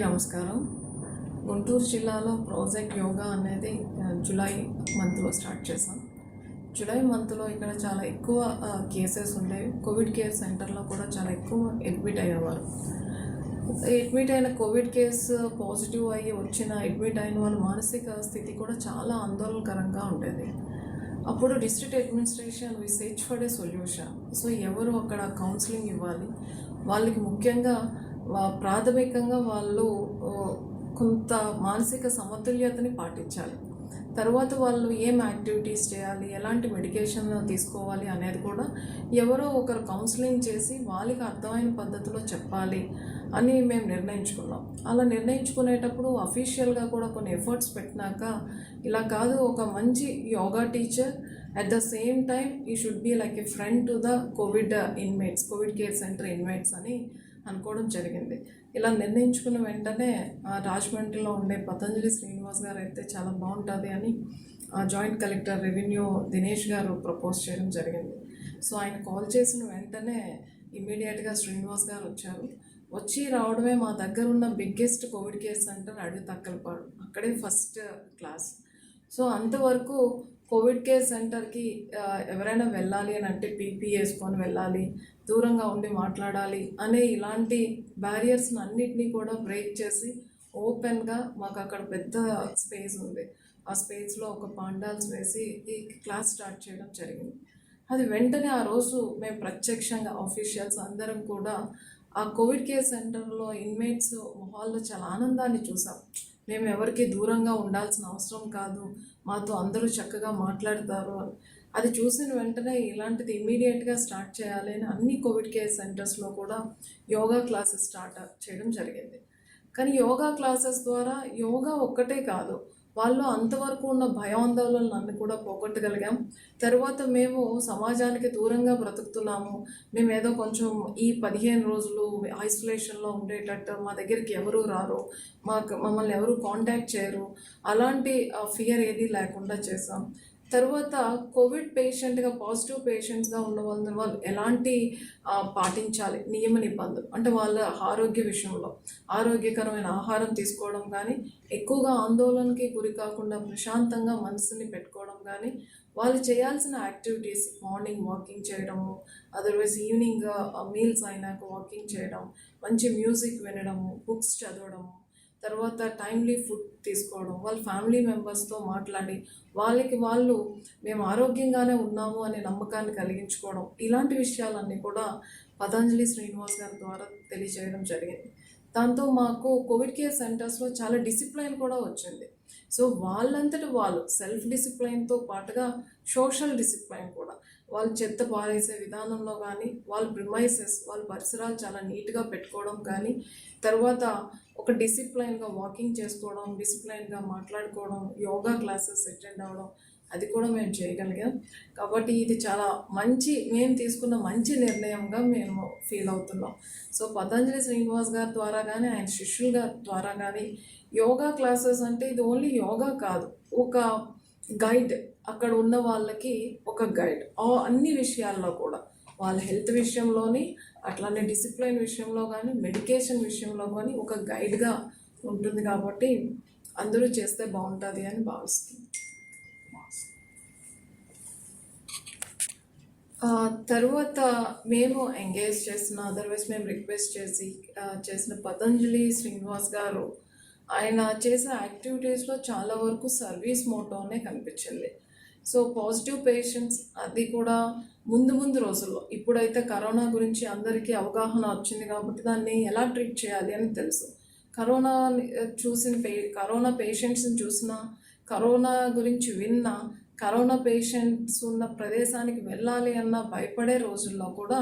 నమస్కారం. గుంటూరు జిల్లాలో ప్రాజెక్ట్ యోగా అనేది జూలై మంత్లో స్టార్ట్ చేసాం. జూలై మంత్లో ఇక్కడ చాలా ఎక్కువ కేసెస్ ఉండేవి. కోవిడ్ కేర్ సెంటర్లో కూడా చాలా ఎక్కువ అడ్మిట్ అయ్యేవారు. అడ్మిట్ అయిన కోవిడ్ కేసు పాజిటివ్ అయ్యి అడ్మిట్ అయిన వాళ్ళ మానసిక స్థితి కూడా చాలా ఆందోళనకరంగా ఉండేది. అప్పుడు district administration we search for a solution. So ఎవరు అక్కడ కౌన్సిలింగ్ ఇవ్వాలి, వాళ్ళకి ముఖ్యంగా ప్రాథమికంగా వాళ్ళు కొంత మానసిక సమతుల్యతని పాటించాలి. తర్వాత వాళ్ళు ఏం యాక్టివిటీస్ చేయాలి, ఎలాంటి మెడికేషన్ తీసుకోవాలి అనేది కూడా ఎవరో ఒకరు కౌన్సిలింగ్ చేసి వాళ్ళకి అర్థమైన పద్ధతిలో చెప్పాలి అని మేము నిర్ణయించుకున్నాం. అలా నిర్ణయించుకునేటప్పుడు అఫీషియల్గా కూడా కొన్ని ఎఫర్ట్స్ పెట్టినాక ఇలా కాదు, ఒక మంచి yoga teacher at the same time he should be like a friend to the covid inmates, covid care centre inmates అని అనుకోవడం జరిగింది. ఇలా నిర్ణయించుకున్న వెంటనే రాజమండ్రిలో ఉండే పతంజలి శ్రీనివాస్ గారు అయితే చాలా బాగుంటుంది అని జాయింట్ కలెక్టర్ రెవెన్యూ దినేష్ గారు ప్రపోజ్ చేయడం జరిగింది. సో ఆయన కాల్ చేసిన వెంటనే ఇమ్మీడియట్గా శ్రీనివాస్ గారు వచ్చి రావడమే మా దగ్గర ఉన్న బిగ్గెస్ట్ కోవిడ్ కేర్ సెంటర్ అడవి తక్కలపాడు, అక్కడే ఫస్ట్ క్లాస్. సో అంతవరకు కోవిడ్ కేర్ సెంటర్కి ఎవరైనా వెళ్ళాలి అని అంటే పీపీ వేసుకొని వెళ్ళాలి, దూరంగా ఉండి మాట్లాడాలి అనే ఇలాంటి బ్యారియర్స్ని అన్నిటినీ కూడా బ్రేక్ చేసి ఓపెన్గా మాకు అక్కడ పెద్ద స్పేస్ ఉంది. ఆ స్పేస్లో ఒక పాండాల్స్ వేసి ఈ క్లాస్ స్టార్ట్ చేయడం జరిగింది. అది వెంటనే ఆ రోజు మేము ప్రత్యక్షంగా ఆఫీషియల్స్ అందరం కూడా ఆ కోవిడ్ కేర్ సెంటర్లో ఇన్మేట్స్ మొహాల్లో చాలా ఆనందాన్ని చూసాం. మేము ఎవరికి దూరంగా ఉండాల్సిన అవసరం కాదు, మాతో అందరూ చక్కగా మాట్లాడతారు. అది చూసిన వెంటనే ఇలాంటిది ఇమ్మీడియట్గా స్టార్ట్ చేయాలి అని అన్ని కోవిడ్ కేర్ సెంటర్స్లో కూడా యోగా క్లాసెస్ స్టార్ట్ చేయడం జరిగింది. కానీ యోగా క్లాసెస్ ద్వారా యోగా ఒక్కటే కాదు, వాళ్ళు అంతవరకు ఉన్న భయాందోళనలన్నీ కూడా పోగొట్టగలిగాం. తర్వాత మేము సమాజానికి దూరంగా బ్రతుకుతున్నాము, మేము ఏదో కొంచెం ఈ 15 రోజులు ఐసోలేషన్లో ఉండేటట్టు, మా దగ్గరికి ఎవరు రారు, మమ్మల్ని ఎవరు కాంటాక్ట్ చేయరు, అలాంటి ఫియర్ ఏది లేకుండా చేసాం. తర్వాత కోవిడ్ పేషెంట్గా పాజిటివ్ పేషెంట్స్గా ఉన్న వాళ్ళు ఎలాంటి పాటించాలి నియమ నిబంధనలు అంటే వాళ్ళ ఆరోగ్య విషయంలో ఆరోగ్యకరమైన ఆహారం తీసుకోవడం కానీ, ఎక్కువగా ఆందోళనకి గురి కాకుండా ప్రశాంతంగా మనసుని పెట్టుకోవడం కానీ, వాళ్ళు చేయాల్సిన యాక్టివిటీస్ మార్నింగ్ వాకింగ్ చేయడము, అదర్వైజ్ ఈవినింగ్ మీల్స్ అయినాక వాకింగ్ చేయడం, మంచి మ్యూజిక్ వినడము, బుక్స్ చదవడము, తర్వాత టైమ్లీ ఫుడ్ తీసుకోవడం, వాళ్ళ ఫ్యామిలీ మెంబర్స్తో మాట్లాడి వాళ్ళు మేము ఆరోగ్యంగానే ఉన్నాము అనే నమ్మకాన్ని కలిగించుకోవడం, ఇలాంటి విషయాలన్నీ కూడా పతంజలి శ్రీనివాస్ గారి ద్వారా తెలియజేయడం జరిగింది. దాంతో మాకు కోవిడ్ కేర్ సెంటర్స్లో చాలా డిసిప్లైన్ కూడా వచ్చింది. సో వాళ్ళంతటి వాళ్ళు సెల్ఫ్ డిసిప్లైన్తో పాటుగా సోషల్ డిసిప్లైన్ కూడా, వాళ్ళు చెత్త పారేసే విధానంలో కానీ, వాళ్ళ ప్రిమైసెస్ వాళ్ళ పరిసరాలు చాలా నీట్గా పెట్టుకోవడం కానీ, తర్వాత ఒక డిసిప్లైన్గా వాకింగ్ చేసుకోవడం, డిసిప్లైన్గా మాట్లాడుకోవడం, యోగా క్లాసెస్ అటెండ్ అవ్వడం, అది కూడా మేము చేయగలిగాం. కాబట్టి ఇది చాలా మేము తీసుకున్న మంచి నిర్ణయంగా మేము ఫీల్ అవుతున్నాం. సో పతంజలి శ్రీనివాస్ గారి ద్వారా కానీ, ఆయన శిష్యుల ద్వారా కానీ యోగా క్లాసెస్ అంటే ఇది ఓన్లీ యోగా కాదు, ఒక గైడ్, అక్కడ ఉన్న వాళ్ళకి ఒక గైడ్ అన్ని విషయాల్లో కూడా, వాళ్ళ హెల్త్ విషయంలోని, అట్లానే డిసిప్లైన్ విషయంలో కానీ, మెడికేషన్ విషయంలో కానీ ఒక గైడ్గా ఉంటుంది. కాబట్టి అందరూ చేస్తే బాగుంటుంది అని భావిస్తుంది. తర్వాత మేము ఎంగేజ్ చేసిన, అదర్వైజ్ మేము రిక్వెస్ట్ చేసిన పతంజలి శ్రీనివాస్ గారు ఆయన చేసే యాక్టివిటీస్లో చాలా వరకు సర్వీస్ మోటోనే కనిపించింది. సో పాజిటివ్ పేషెంట్స్ అది కూడా ముందు రోజుల్లో, ఇప్పుడైతే కరోనా గురించి అందరికీ అవగాహన వచ్చింది కాబట్టి దాన్ని ఎలా ట్రీట్ చేయాలి అని తెలుసు. కరోనా పేషెంట్స్ని చూసినా, కరోనా గురించి విన్నా, కరోనా పేషెంట్స్ ఉన్న ప్రదేశానికి వెళ్ళాలి అన్న భయపడే రోజుల్లో కూడా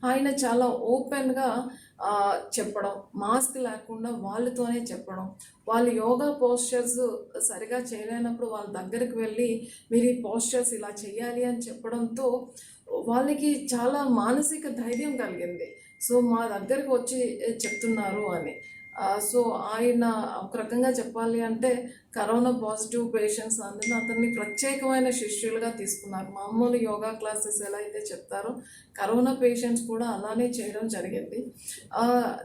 ఆయన చాలా ఓపెన్గా చెప్పడం, మాస్క్ లేకుండా వాళ్ళతోనే చెప్పడం, వాళ్ళు యోగా పోస్చర్స్ సరిగా చేయలేనప్పుడు వాళ్ళ దగ్గరికి వెళ్ళి మీరు ఈ పోస్చర్స్ ఇలా చేయాలి అని చెప్పడంతో వాళ్ళకి చాలా మానసిక ధైర్యం కలిగింది. సో మా దగ్గరికి వచ్చి చెప్తున్నారు అని. సో ఆయన ఒక రకంగా చెప్పాలి అంటే కరోనా పాజిటివ్ పేషెంట్స్ అందరూ అతన్ని ప్రత్యేకమైన శిష్యులుగా తీసుకున్నారు. మామూలు యోగా క్లాసెస్ ఎలా అయితే చెప్తారో కరోనా పేషెంట్స్ కూడా అలానే చేయడం జరిగింది.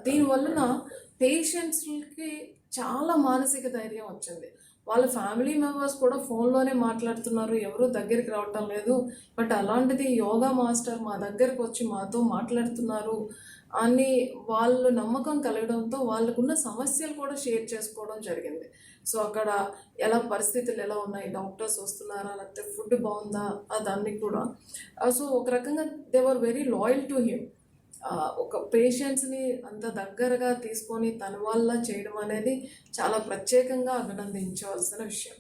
దీనివలన పేషెంట్స్కి చాలా మానసిక ధైర్యం వచ్చింది. వాళ్ళ ఫ్యామిలీ మెంబర్స్ కూడా ఫోన్లోనే మాట్లాడుతున్నారు, ఎవరు దగ్గరికి రావటం లేదు. బట్ అలాంటిది యోగా మాస్టర్ మా దగ్గరకు వచ్చి మాతో మాట్లాడుతున్నారు అని వాళ్ళు నమ్మకం కలగడంతో వాళ్ళకున్న సమస్యలు కూడా షేర్ చేసుకోవడం జరిగింది. సో అక్కడ ఎలా పరిస్థితులు ఎలా ఉన్నాయి, డాక్టర్స్ వస్తున్నారా, లేకపోతే ఫుడ్ బాగుందా, అదన్నీ కూడా. సో ఒక రకంగా they were very loyal to him. ఒక పేషెంట్స్ని అంత దగ్గరగా తీసుకొని తన వల్ల చేయడం అనేది చాలా ప్రత్యేకంగా అభినందించవలసిన విషయం.